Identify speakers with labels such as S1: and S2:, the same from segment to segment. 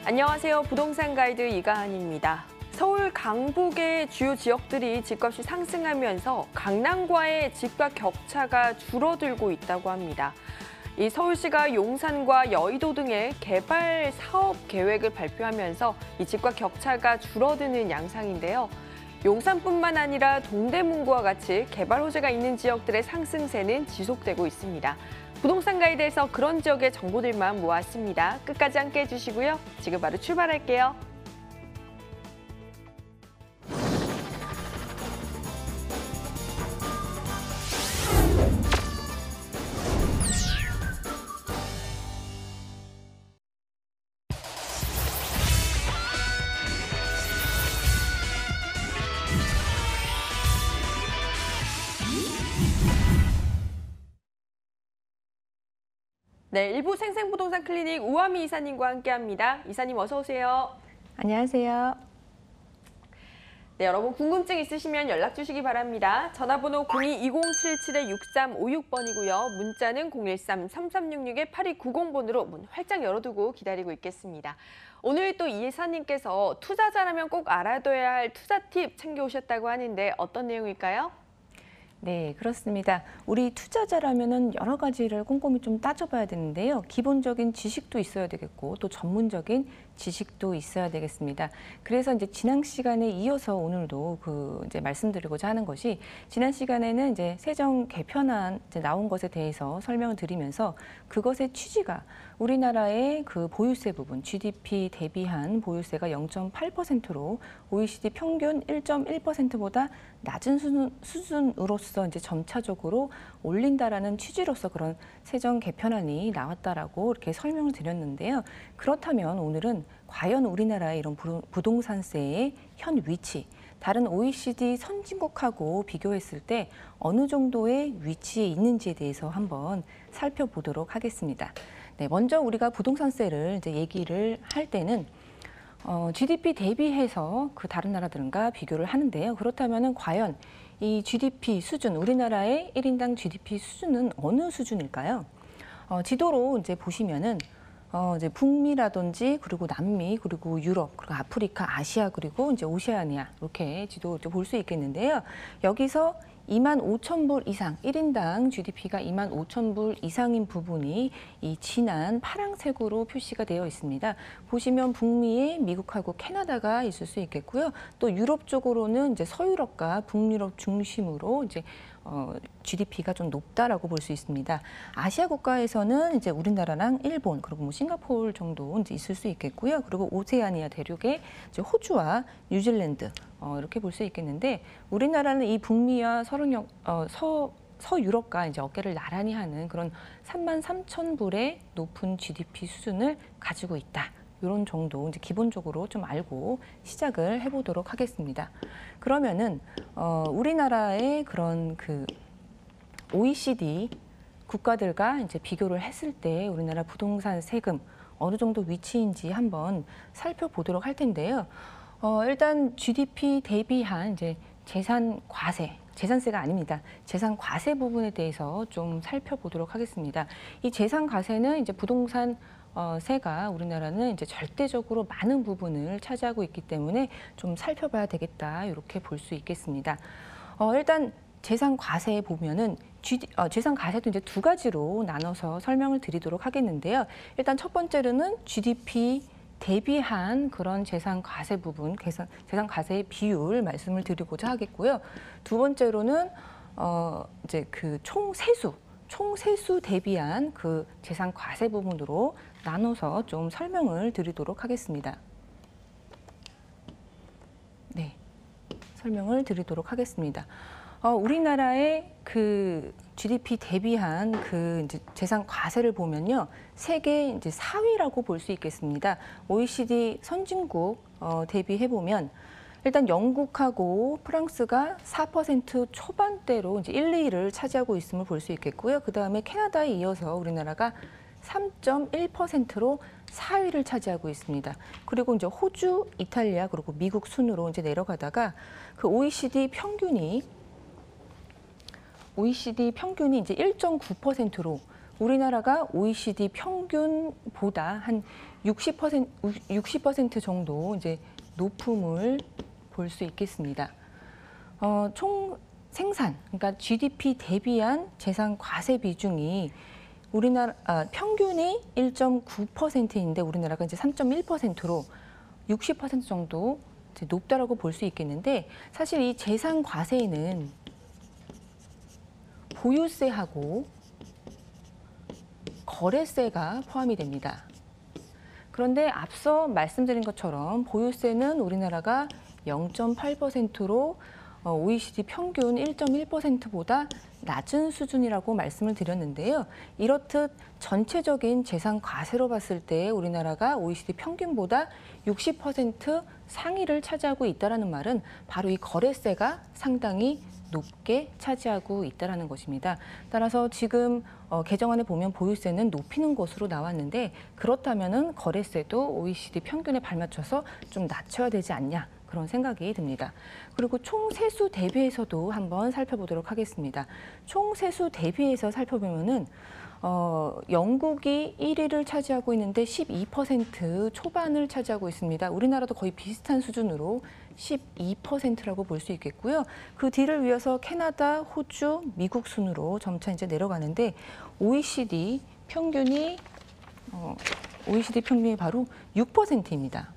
S1: 안녕하세요. 부동산 가이드 이가은입니다. 서울 강북의 주요 지역들이 집값이 상승하면서 강남과의 집값 격차가 줄어들고 있다고 합니다. 이 서울시가 용산과 여의도 등의 개발 사업 계획을 발표하면서 이 집값 격차가 줄어드는 양상인데요. 용산뿐만 아니라 동대문구와 같이 개발 호재가 있는 지역들의 상승세는 지속되고 있습니다. 부동산 가이드에서 그런 지역의 정보들만 모았습니다. 끝까지 함께 해주시고요. 지금 바로 출발할게요. 네, 일부 생생부동산 클리닉 우아미 이사님과 함께합니다. 이사님 어서 오세요.
S2: 안녕하세요.
S1: 네, 여러분 궁금증 있으시면 연락 주시기 바랍니다. 전화번호 02-2077-6356번이고요. 문자는 013-3366-8290번으로 문 활짝 열어두고 기다리고 있겠습니다. 오늘 또 이 이사님께서 투자자라면 꼭 알아둬야 할 투자 팁 챙겨오셨다고 하는데 어떤 내용일까요?
S2: 네, 그렇습니다. 우리 투자자라면은 여러 가지를 꼼꼼히 좀 따져봐야 되는데요. 기본적인 지식도 있어야 되겠고 또 전문적인 지식도 있어야 되겠습니다. 그래서 이제 지난 시간에 이어서 오늘도 이제 말씀드리고자 하는 것이 지난 시간에는 이제 세정 개편안 이제 나온 것에 대해서 설명을 드리면서 그것의 취지가 우리나라의 그 보유세 부분, GDP 대비한 보유세가 0.8%로 OECD 평균 1.1%보다 낮은 수준으로서 이제 점차적으로 올린다라는 취지로서 그런 세정 개편안이 나왔다라고 이렇게 설명을 드렸는데요. 그렇다면 오늘은 과연 우리나라의 이런 부동산세의 현 위치, 다른 OECD 선진국하고 비교했을 때 어느 정도의 위치에 있는지에 대해서 한번 살펴보도록 하겠습니다. 네, 먼저 우리가 부동산세를 이제 얘기를 할 때는 GDP 대비해서 그 다른 나라들과 비교를 하는데요. 그렇다면은 과연 이 GDP 수준, 우리나라의 1인당 GDP 수준은 어느 수준일까요? 지도로 이제 보시면은 이제 북미라든지 그리고 남미 그리고 유럽 그리고 아프리카, 아시아 그리고 이제 오세아니아 이렇게 지도 볼 수 있겠는데요. 여기서 25,000불 이상, 1인당 GDP가 25,000불 이상인 부분이 이 진한 파란색으로 표시가 되어 있습니다. 보시면 북미에 미국하고 캐나다가 있을 수 있겠고요. 또 유럽 쪽으로는 이제 서유럽과 북유럽 중심으로 이제 GDP가 좀 높다라고 볼 수 있습니다. 아시아 국가에서는 이제 우리나라랑 일본 그리고 뭐 싱가포르 정도 이제 있을 수 있겠고요. 그리고 오세아니아 대륙에 이제 호주와 뉴질랜드 이렇게 볼 수 있겠는데 우리나라는 이 북미와 서유럽과 이제 어깨를 나란히 하는 그런 33,000불의 높은 GDP 수준을 가지고 있다. 이런 정도 이제 기본적으로 좀 알고 시작을 해보도록 하겠습니다. 그러면은 우리나라의 그런 그 OECD 국가들과 이제 비교를 했을 때 우리나라 부동산 세금 어느 정도 위치인지 한번 살펴보도록 할 텐데요. 일단 GDP 대비한 이제 재산세가 아닙니다. 재산 과세 부분에 대해서 좀 살펴보도록 하겠습니다. 이 재산 과세는 이제 부동산 세가 우리나라는 이제 절대적으로 많은 부분을 차지하고 있기 때문에 좀 살펴봐야 되겠다 이렇게 볼 수 있겠습니다. 일단 재산 과세에 보면은 재산 과세도 이제 두 가지로 나눠서 설명을 드리도록 하겠는데요. 일단 첫 번째로는 GDP 대비한 그런 재산 과세 부분, 재산 과세의 비율 말씀을 드리고자 하겠고요. 두 번째로는 이제 그 총세수 대비한 그 재산 과세 부분으로 나눠서 좀 설명을 드리도록 하겠습니다. 네, 설명을 드리도록 하겠습니다. 우리나라의 그 GDP 대비한 그 이제 재산 과세를 보면요, 세계 이제 4위라고 볼 수 있겠습니다. OECD 선진국 대비해 보면 일단 영국하고 프랑스가 4% 초반대로 이제 1, 2위를 차지하고 있음을 볼 수 있겠고요. 그 다음에 캐나다에 이어서 우리나라가 3.1%로 4위를 차지하고 있습니다. 그리고 이제 호주, 이탈리아 그리고 미국 순으로 이제 내려가다가 그 OECD 평균이 이제 1.9%로 우리나라가 OECD 평균보다 한 60% 정도 이제 높음을 볼 수 있겠습니다. 총 생산, 그러니까 GDP 대비한 재산 과세 비중이 우리나라 평균이 1.9%인데 우리나라가 이제 3.1%로 60% 정도 이제 높다라고 볼 수 있겠는데, 사실 이 재산 과세에는 보유세하고 거래세가 포함이 됩니다. 그런데 앞서 말씀드린 것처럼 보유세는 우리나라가 0.8%로 OECD 평균 1.1%보다 낮은 수준이라고 말씀을 드렸는데요. 이렇듯 전체적인 재산 과세로 봤을 때 우리나라가 OECD 평균보다 60% 상위를 차지하고 있다는 말은 바로 이 거래세가 상당히 높게 차지하고 있다는 것입니다. 따라서 지금 개정안에 보면 보유세는 높이는 것으로 나왔는데, 그렇다면 거래세도 OECD 평균에 발맞춰서 좀 낮춰야 되지 않냐, 그런 생각이 듭니다. 그리고 총 세수 대비해서도 한번 살펴보도록 하겠습니다. 총 세수 대비해서 살펴보면은 영국이 1위를 차지하고 있는데 12% 초반을 차지하고 있습니다. 우리나라도 거의 비슷한 수준으로 12%라고 볼 수 있겠고요. 그 뒤를 이어서 캐나다, 호주, 미국 순으로 점차 이제 내려가는데 OECD 평균이 바로 6%입니다.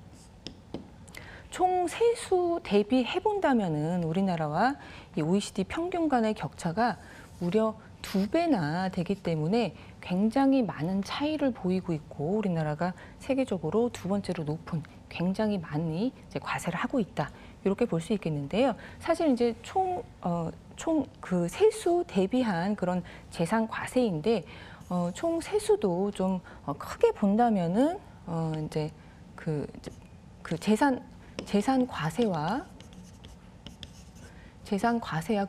S2: 총 세수 대비해 본다면은 우리나라와 이 OECD 평균 간의 격차가 무려 2배나 되기 때문에 굉장히 많은 차이를 보이고 있고, 우리나라가 세계적으로 두 번째로 높은 굉장히 많이 이제 과세를 하고 있다, 이렇게 볼 수 있겠는데요. 사실 이제 총 그 세수 대비한 그런 재산 과세인데, 총 세수도 좀 크게 본다면은 이제 그 재산 과세와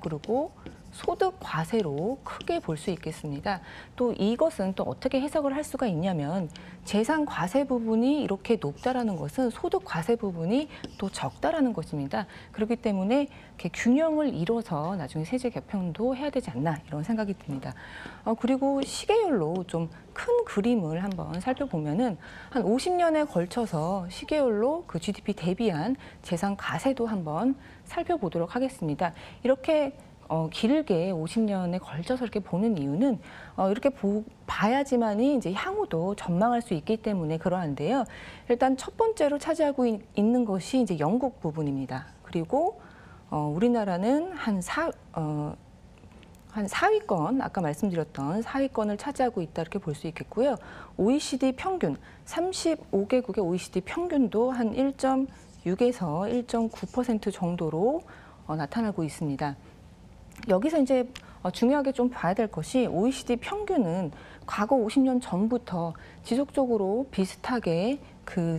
S2: 그리고 소득 과세로 크게 볼 수 있겠습니다. 또 이것은 또 어떻게 해석을 할 수가 있냐면, 재산 과세 부분이 이렇게 높다라는 것은 소득 과세 부분이 또 적다라는 것입니다. 그렇기 때문에 이렇게 균형을 이뤄서 나중에 세제 개편도 해야 되지 않나, 이런 생각이 듭니다. 그리고 시계열로 좀 큰 그림을 한번 살펴보면은 한 50년에 걸쳐서 시계열로 그 GDP 대비한 재산 과세도 한번 살펴보도록 하겠습니다. 이렇게 길게 50년에 걸쳐서 이렇게 보는 이유는 이렇게 봐야지만이 이제 향후도 전망할 수 있기 때문에 그러한데요. 일단 첫 번째로 차지하고 있는 것이 이제 영국 부분입니다. 그리고 우리나라는 한 4위권, 아까 말씀드렸던 4위권을 차지하고 있다, 이렇게 볼 수 있겠고요. OECD 평균, 35개국의 OECD 평균도 한 1.6에서 1.9% 정도로 나타나고 있습니다. 여기서 이제 중요하게 좀 봐야 될 것이, OECD 평균은 과거 50년 전부터 지속적으로 비슷하게 그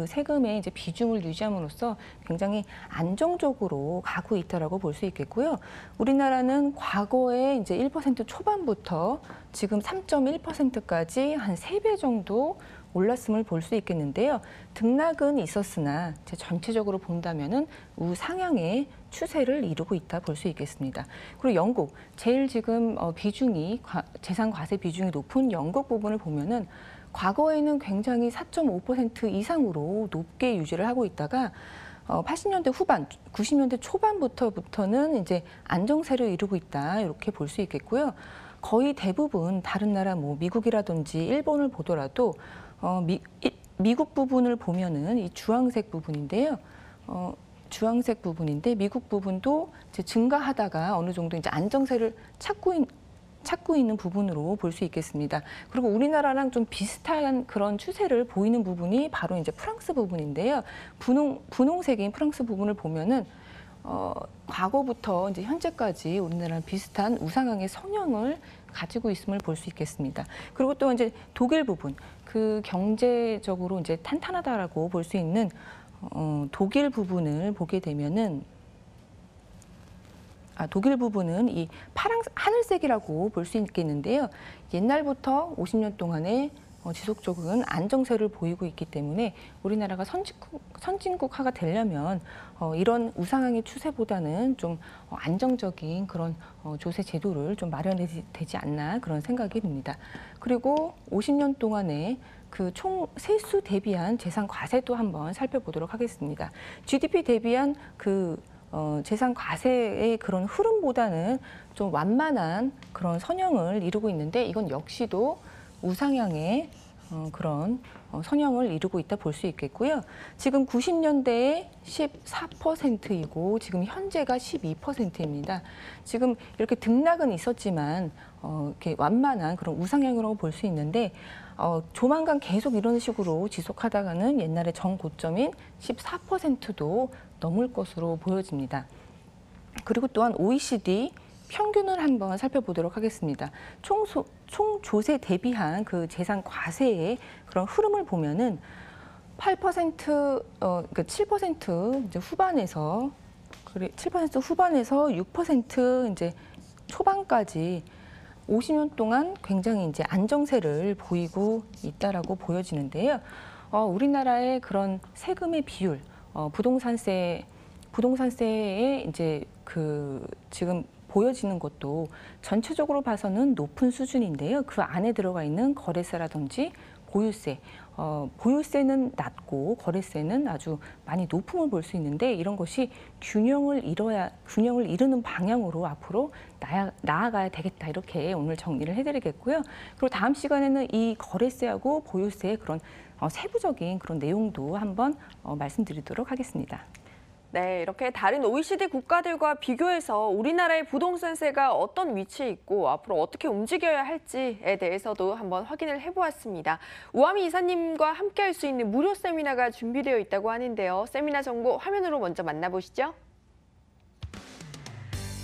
S2: 세금의 이제 비중을 유지함으로써 굉장히 안정적으로 가고 있다라고 볼 수 있겠고요. 우리나라는 과거에 이제 1% 초반부터 지금 3.1%까지 한 3배 정도 올랐음을 볼 수 있겠는데요. 등락은 있었으나 전체적으로 본다면은 우상향의 추세를 이루고 있다 볼 수 있겠습니다. 그리고 영국, 제일 지금 재산 과세 비중이 높은 영국 부분을 보면은 과거에는 굉장히 4.5% 이상으로 높게 유지를 하고 있다가 80년대 후반, 90년대 초반부터는 이제 안정세를 이루고 있다, 이렇게 볼 수 있겠고요. 거의 대부분 다른 나라, 뭐 미국이라든지 일본을 보더라도 미국 부분을 보면은 이 주황색 부분인데요. 주황색 부분인데 미국 부분도 이제 증가하다가 어느 정도 이제 안정세를 찾고 있는 부분으로 볼 수 있겠습니다. 그리고 우리나라랑 좀 비슷한 그런 추세를 보이는 부분이 바로 이제 프랑스 부분인데요. 분홍색인 프랑스 부분을 보면은 과거부터 이제 현재까지 우리나라랑 비슷한 우상향의 성향을 가지고 있음을 볼 수 있겠습니다. 그리고 또 이제 독일 부분, 그 경제적으로 이제 탄탄하다라고 볼 수 있는 독일 부분을 보게 되면은 독일 부분은 이 하늘색이라고 볼 수 있겠는데요. 옛날부터 50년 동안에 지속적인 안정세를 보이고 있기 때문에 우리나라가 선진국화가 되려면 이런 우상향의 추세보다는 좀 안정적인 그런 조세 제도를 좀 마련해야 되지 않나, 그런 생각이 듭니다. 그리고 50년 동안에 그 총 세수 대비한 재산 과세도 한번 살펴보도록 하겠습니다. GDP 대비한 그 재산 과세의 그런 흐름보다는 좀 완만한 그런 선형을 이루고 있는데 이건 역시도 우상향의 그런 선형을 이루고 있다 볼 수 있겠고요. 지금 90년대에 14%이고 지금 현재가 12%입니다. 지금 이렇게 등락은 있었지만 이렇게 완만한 그런 우상향으로 볼 수 있는데 조만간 계속 이런 식으로 지속하다가는 옛날의 정고점인 14%도 넘을 것으로 보여집니다. 그리고 또한 OECD 평균을 한번 살펴보도록 하겠습니다. 총 조세 대비한 그 재산 과세의 그런 흐름을 보면은 8%, 그러니까 7% 이제 후반에서 7% 후반에서 6% 이제 초반까지 50년 동안 굉장히 이제 안정세를 보이고 있다라고 보여지는데요. 우리나라의 그런 세금의 비율, 부동산세의 이제 그 지금 보여지는 것도 전체적으로 봐서는 높은 수준인데요. 그 안에 들어가 있는 거래세라든지 보유세, 보유세는 낮고 거래세는 아주 많이 높음을 볼 수 있는데 이런 것이 균형을 이루는 방향으로 앞으로 나아가야 되겠다 이렇게 오늘 정리를 해드리겠고요. 그리고 다음 시간에는 이 거래세하고 보유세의 그런 세부적인 그런 내용도 한번 말씀드리도록 하겠습니다.
S1: 네, 이렇게 다른 OECD 국가들과 비교해서 우리나라의 부동산세가 어떤 위치에 있고 앞으로 어떻게 움직여야 할지에 대해서도 한번 확인을 해보았습니다. 우아미 이사님과 함께할 수 있는 무료 세미나가 준비되어 있다고 하는데요. 세미나 정보 화면으로 먼저 만나보시죠.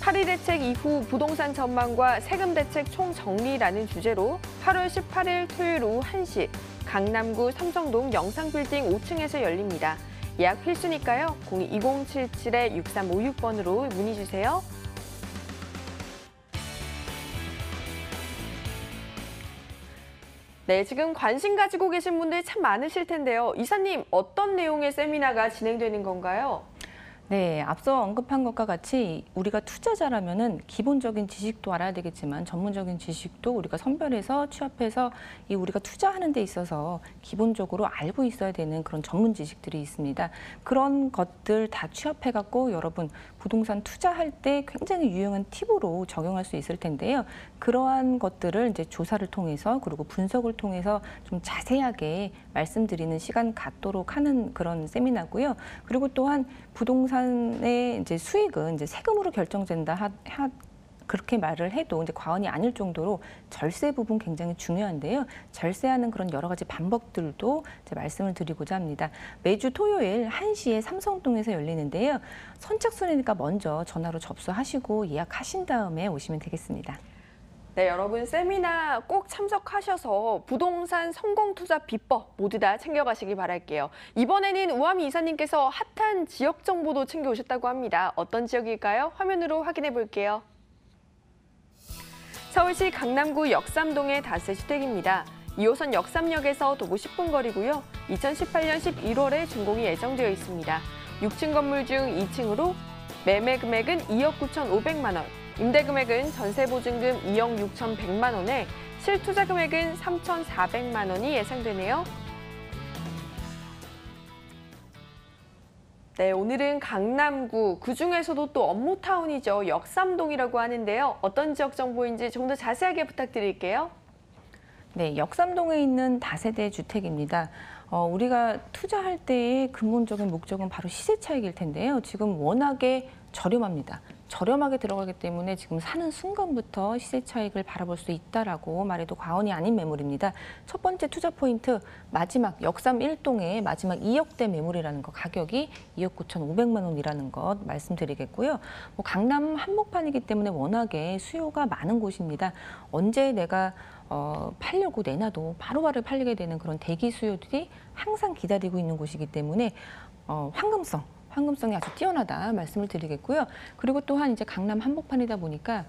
S1: 8일 대책 이후 부동산 전망과 세금 대책 총정리라는 주제로 8월 18일 토요일 오후 1시 강남구 삼성동 영상빌딩 5층에서 열립니다. 예약 필수니까요. 02-2077-6356번으로 문의 주세요. 네, 지금 관심 가지고 계신 분들 참 많으실 텐데요. 이사님, 어떤 내용의 세미나가 진행되는 건가요?
S2: 네, 앞서 언급한 것과 같이 우리가 투자자라면은 기본적인 지식도 알아야 되겠지만 전문적인 지식도 우리가 선별해서 취합해서 이 우리가 투자하는 데 있어서 기본적으로 알고 있어야 되는 그런 전문 지식들이 있습니다. 그런 것들 다 취합해 갖고 여러분 부동산 투자할 때 굉장히 유용한 팁으로 적용할 수 있을 텐데요. 그러한 것들을 이제 조사를 통해서 그리고 분석을 통해서 좀 자세하게 말씀드리는 시간 갖도록 하는 그런 세미나고요. 그리고 또한 부동산의 이제 수익은 이제 세금으로 결정된다 그렇게 말을 해도 이제 과언이 아닐 정도로 절세 부분 굉장히 중요한데요. 절세하는 그런 여러 가지 방법들도 이제 말씀을 드리고자 합니다. 매주 토요일 1시에 삼성동에서 열리는데요. 선착순이니까 먼저 전화로 접수하시고 예약하신 다음에 오시면 되겠습니다.
S1: 네, 여러분 세미나 꼭 참석하셔서 부동산 성공 투자 비법 모두 다 챙겨가시기 바랄게요. 이번에는 우아미 이사님께서 핫한 지역 정보도 챙겨오셨다고 합니다. 어떤 지역일까요? 화면으로 확인해 볼게요. 서울시 강남구 역삼동의 다세주택입니다. 2호선 역삼역에서 도보 10분 거리고요. 2018년 11월에 준공이 예정되어 있습니다. 6층 건물 중 2층으로 매매 금액은 2억 9,500만 원. 임대 금액은 전세 보증금 2억 6,100만 원에 실투자 금액은 3,400만 원이 예상되네요. 네, 오늘은 강남구, 그중에서도 또 업무타운이죠. 역삼동이라고 하는데요. 어떤 지역 정보인지 좀 더 자세하게 부탁드릴게요.
S2: 네, 역삼동에 있는 다세대 주택입니다. 우리가 투자할 때의 근본적인 목적은 바로 시세 차익일 텐데요. 지금 워낙에 저렴합니다. 저렴하게 들어가기 때문에 지금 사는 순간부터 시세 차익을 바라볼 수 있다라고 말해도 과언이 아닌 매물입니다. 첫 번째 투자 포인트, 마지막 역삼 1동의 마지막 2억대 매물이라는 거, 가격이 2억 9,500만 원이라는 것 말씀드리겠고요. 강남 한복판이기 때문에 워낙에 수요가 많은 곳입니다. 언제 내가 팔려고 내놔도 바로바로 팔리게 되는 그런 대기 수요들이 항상 기다리고 있는 곳이기 때문에 황금성이 아주 뛰어나다 말씀을 드리겠고요. 그리고 또한 이제 강남 한복판이다 보니까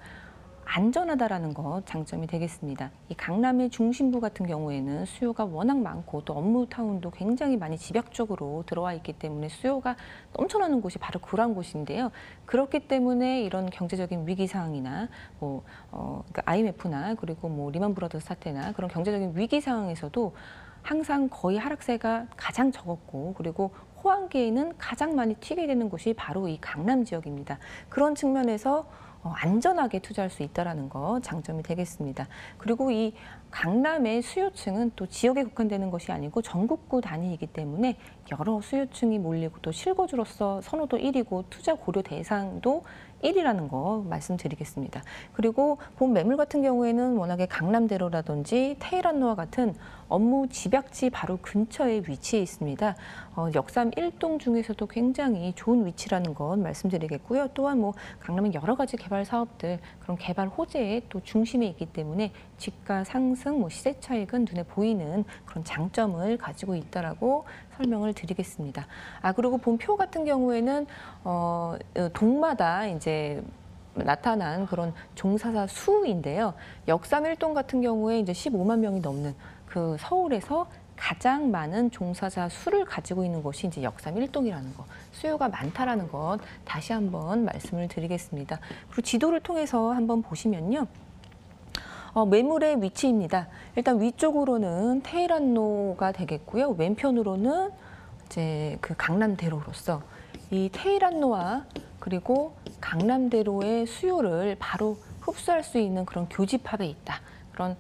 S2: 안전하다라는 것 장점이 되겠습니다. 이 강남의 중심부 같은 경우에는 수요가 워낙 많고 또 업무타운도 굉장히 많이 집약적으로 들어와 있기 때문에 수요가 넘쳐나는 곳이 바로 그런 곳인데요. 그렇기 때문에 이런 경제적인 위기 상황이나 그러니까 IMF나 그리고 리먼 브라더스 사태나 그런 경제적인 위기 상황에서도 항상 거의 하락세가 가장 적었고 그리고 호황기에는 가장 많이 튀게 되는 곳이 바로 이 강남 지역입니다. 그런 측면에서 안전하게 투자할 수 있다는 거 장점이 되겠습니다. 그리고 이 강남의 수요층은 또 지역에 국한되는 것이 아니고 전국구 단위이기 때문에 여러 수요층이 몰리고 또 실거주로서 선호도 1위고 투자 고려 대상도 1위라는 거 말씀드리겠습니다. 그리고 본 매물 같은 경우에는 워낙에 강남대로라든지 테헤란로와 같은 업무 집약지 바로 근처에 위치해 있습니다. 역삼 1동 중에서도 굉장히 좋은 위치라는 건 말씀드리겠고요. 또한 뭐 강남의 여러 가지 개발 사업들, 그런 개발 호재의 또 중심에 있기 때문에 집가 상승, 뭐 시세 차익은 눈에 보이는 그런 장점을 가지고 있다라고 설명을 드리겠습니다. 그리고 본표 같은 경우에는 동마다 이제 나타난 그런 종사자 수인데요. 역삼 1동 같은 경우에 이제 15만 명이 넘는 그 서울에서 가장 많은 종사자 수를 가지고 있는 곳이 이제 역삼 1동이라는 거, 수요가 많다라는 것 다시 한번 말씀을 드리겠습니다. 그리고 지도를 통해서 한번 보시면요. 매물의 위치입니다. 일단 위쪽으로는 테헤란로가 되겠고요. 왼편으로는 이제 그 강남대로로서 이 테헤란로와 그리고 강남대로의 수요를 바로 흡수할 수 있는 그런 교집합에 있다. 그런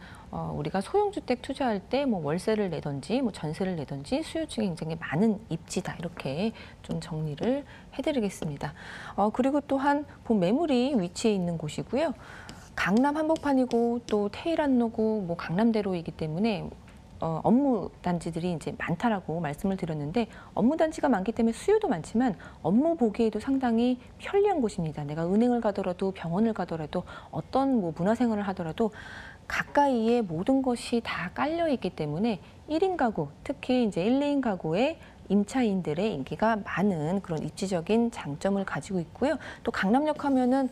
S2: 우리가 소형주택 투자할 때 뭐 월세를 내든지 뭐 전세를 내든지 수요층이 굉장히 많은 입지다 이렇게 좀 정리를 해드리겠습니다. 그리고 또한 본 매물이 위치해 있는 곳이고요. 강남 한복판이고 또 테헤란로고 뭐 강남대로이기 때문에 업무 단지들이 이제 많다라고 말씀을 드렸는데 업무 단지가 많기 때문에 수요도 많지만 업무 보기에도 상당히 편리한 곳입니다. 내가 은행을 가더라도 병원을 가더라도 어떤 뭐 문화생활을 하더라도 가까이에 모든 것이 다 깔려 있기 때문에 1인 가구, 특히 이제 1, 2인 가구의 임차인들의 인기가 많은 그런 입지적인 장점을 가지고 있고요. 또 강남역 하면은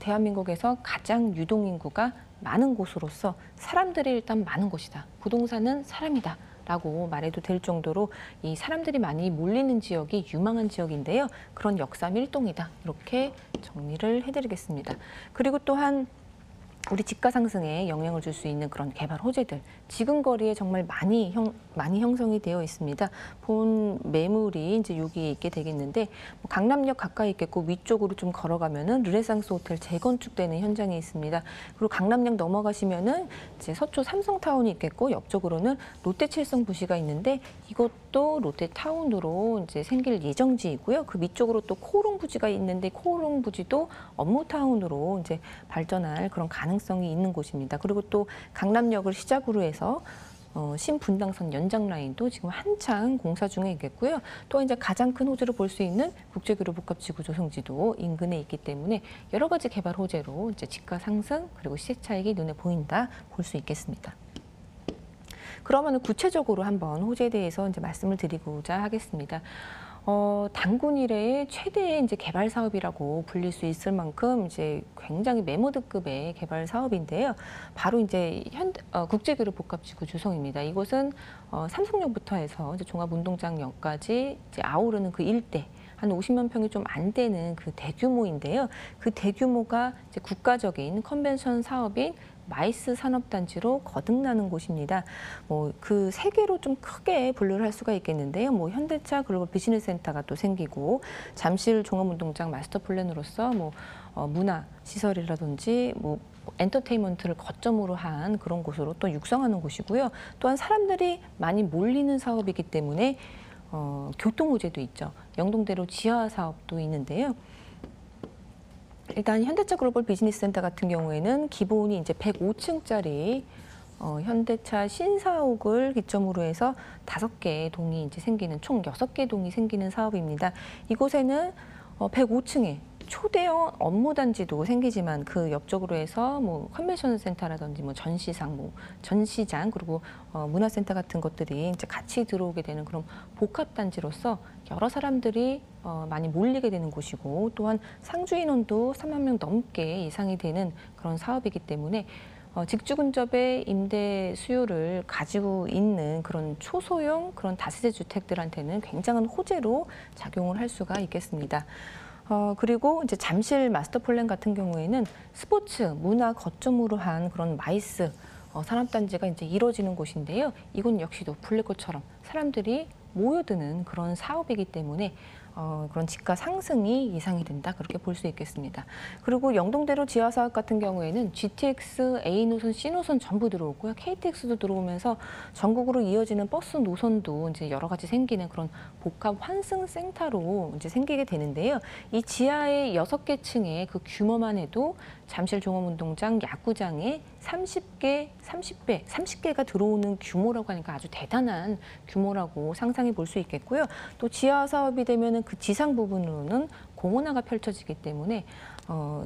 S2: 대한민국에서 가장 유동인구가 많은 곳으로서 사람들이 일단 많은 곳이다. 부동산은 사람이다. 라고 말해도 될 정도로 이 사람들이 많이 몰리는 지역이 유망한 지역인데요. 그런 역삼 1동이다. 이렇게 정리를 해드리겠습니다. 그리고 또한 우리 집가 상승에 영향을 줄 수 있는 그런 개발 호재들, 지금 거리에 정말 많이 형성이 되어 있습니다. 본 매물이 이제 여기에 있게 되겠는데 뭐 강남역 가까이 있겠고 위쪽으로 좀 걸어가면은 르네상스 호텔 재건축되는 현장이 있습니다. 그리고 강남역 넘어가시면은 이제 서초 삼성타운이 있겠고 옆쪽으로는 롯데칠성 부시가 있는데 이것도 롯데타운으로 이제 생길 예정지이고요. 그 위쪽으로 또 코오롱 부지가 있는데 코오롱 부지도 업무타운으로 이제 발전할 그런 가능성이 있는 곳입니다. 그리고 또 강남역을 시작으로 해서 신분당선 연장 라인도 지금 한창 공사 중에 있겠고요. 또 이제 가장 큰 호재로 볼 수 있는 국제교류 복합지구 조성지도 인근에 있기 때문에 여러 가지 개발 호재로 이제 집가 상승 그리고 시세 차익이 눈에 보인다 볼 수 있겠습니다. 그러면 구체적으로 한번 호재에 대해서 이제 말씀을 드리고자 하겠습니다. 단군 이래의 최대의 이제 개발 사업이라고 불릴 수 있을 만큼 이제 굉장히 메모드급의 개발 사업인데요. 바로 이제 국제교류 복합지구 조성입니다. 이곳은 삼성역부터 해서 이제 종합운동장역까지 이제 아우르는 그 일대. 한 50만 평이 좀 안 되는 그 대규모인데요. 그 대규모가 이제 국가적인 컨벤션 사업인 마이스 산업단지로 거듭나는 곳입니다. 뭐 그 세 개로 좀 크게 분류를 할 수가 있겠는데요. 뭐 현대차 글로벌 비즈니스 센터가 또 생기고 잠실 종합운동장 마스터 플랜으로서 뭐 문화 시설이라든지 뭐 엔터테인먼트를 거점으로 한 그런 곳으로 또 육성하는 곳이고요. 또한 사람들이 많이 몰리는 사업이기 때문에 교통 호재도 있죠. 영동대로 지하 사업도 있는데요. 일단 현대차 글로벌 비즈니스 센터 같은 경우에는 기본이 이제 105층짜리 현대차 신사옥을 기점으로 해서 5개의 동이 이제 생기는 총 6개 동이 생기는 사업입니다. 이곳에는 105층에 초대형 업무 단지도 생기지만 그 옆쪽으로 해서 뭐 컨벤션 센터라든지 뭐 전시상, 뭐 전시장 그리고 문화센터 같은 것들이 이제 같이 들어오게 되는 그런 복합 단지로서 여러 사람들이 많이 몰리게 되는 곳이고 또한 상주 인원도 3만 명 넘게 예상이 되는 그런 사업이기 때문에 직주 근접의 임대 수요를 가지고 있는 그런 초소형 그런 다세대 주택들한테는 굉장한 호재로 작용을 할 수가 있겠습니다. 그리고 이제 잠실 마스터 플랜 같은 경우에는 스포츠, 문화 거점으로 한 그런 마이스 산업단지가 이제 이루어지는 곳인데요. 이곳 역시도 블랙홀처럼 사람들이 모여드는 그런 사업이기 때문에 그런 지가 상승이 예상이 된다 그렇게 볼 수 있겠습니다. 그리고 영동대로 지하 사업 같은 경우에는 GTX, A노선, C노선 전부 들어오고요. KTX도 들어오면서 전국으로 이어지는 버스 노선도 이제 여러 가지 생기는 그런 복합 환승 센터로 이제 생기게 되는데요. 이 지하의 6개 층의 그 규모만 해도 잠실 종합운동장, 야구장에 30개가 들어오는 규모라고 하니까 아주 대단한 규모라고 상상해 볼 수 있겠고요. 또 지하 사업이 되면은 그 지상 부분으로는 공원화가 펼쳐지기 때문에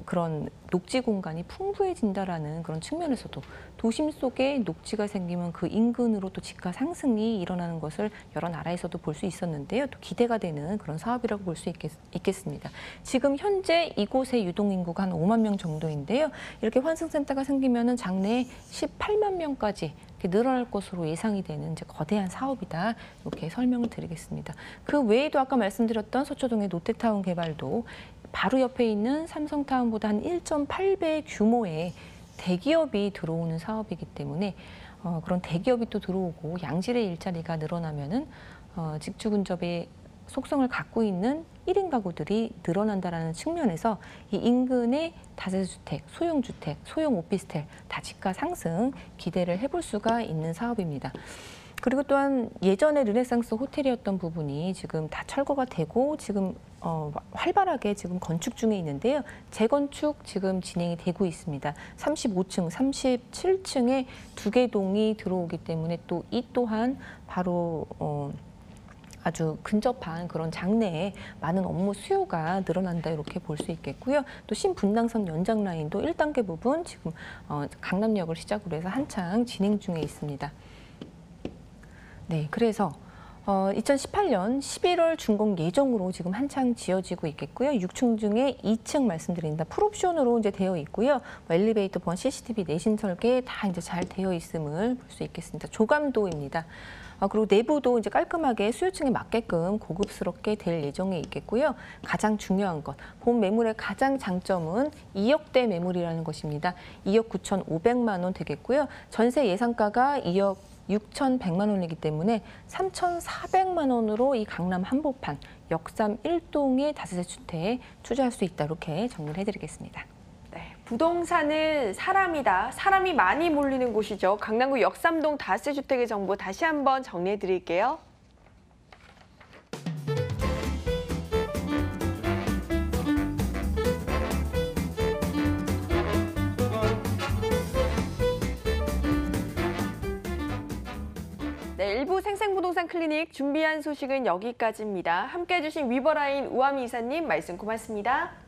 S2: 그런 녹지 공간이 풍부해진다라는 그런 측면에서도 도심 속에 녹지가 생기면 그 인근으로 또 지가 상승이 일어나는 것을 여러 나라에서도 볼 수 있었는데요. 또 기대가 되는 그런 사업이라고 볼 수 있겠습니다. 지금 현재 이곳의 유동 인구가 한 5만 명 정도인데요. 이렇게 환승센터가 생기면은 장래에 18만 명까지 이렇게 늘어날 것으로 예상이 되는 이제 거대한 사업이다. 이렇게 설명을 드리겠습니다. 그 외에도 아까 말씀드렸던 서초동의 롯데타운 개발도 바로 옆에 있는 삼성타운보다 한 1.8배 규모의 대기업이 들어오는 사업이기 때문에 그런 대기업이 또 들어오고 양질의 일자리가 늘어나면은 직주 근접의 속성을 갖고 있는 1인 가구들이 늘어난다라는 측면에서 이 인근의 다세대주택, 소형주택, 소형 오피스텔 다 지가 상승 기대를 해볼 수가 있는 사업입니다. 그리고 또한 예전에 르네상스 호텔이었던 부분이 지금 다 철거가 되고 지금 활발하게 지금 건축 중에 있는데요. 재건축 지금 진행이 되고 있습니다. 35층, 37층에 2개 동이 들어오기 때문에 또 이 또한 바로 아주 근접한 그런 장래에 많은 업무 수요가 늘어난다 이렇게 볼 수 있겠고요. 또 신분당선 연장 라인도 1단계 부분 지금 강남역을 시작으로 해서 한창 진행 중에 있습니다. 네, 그래서 2018년 11월 준공 예정으로 지금 한창 지어지고 있겠고요. 6층 중에 2층 말씀드립니다. 풀옵션으로 이제 되어 있고요. 엘리베이터 보안, CCTV 내신 설계 다 이제 잘 되어 있음을 볼 수 있겠습니다. 조감도입니다. 그리고 내부도 이제 깔끔하게 수요층에 맞게끔 고급스럽게 될 예정에 있겠고요. 가장 중요한 것, 본 매물의 가장 장점은 2억대 매물이라는 것입니다. 2억 9,500만 원 되겠고요. 전세 예상가가 2억 6,100만 원이기 때문에 3,400만 원으로 이 강남 한복판 역삼 1동의 다세대 주택에 투자할 수 있다 이렇게 정리를 해드리겠습니다.
S1: 네, 부동산은 사람이다. 사람이 많이 몰리는 곳이죠. 강남구 역삼동 다세대 주택의 정보 다시 한번 정리해 드릴게요. 네, 일부 생생부동산 클리닉 준비한 소식은 여기까지입니다. 함께해 주신 위버라인 우아미 이사님 말씀 고맙습니다.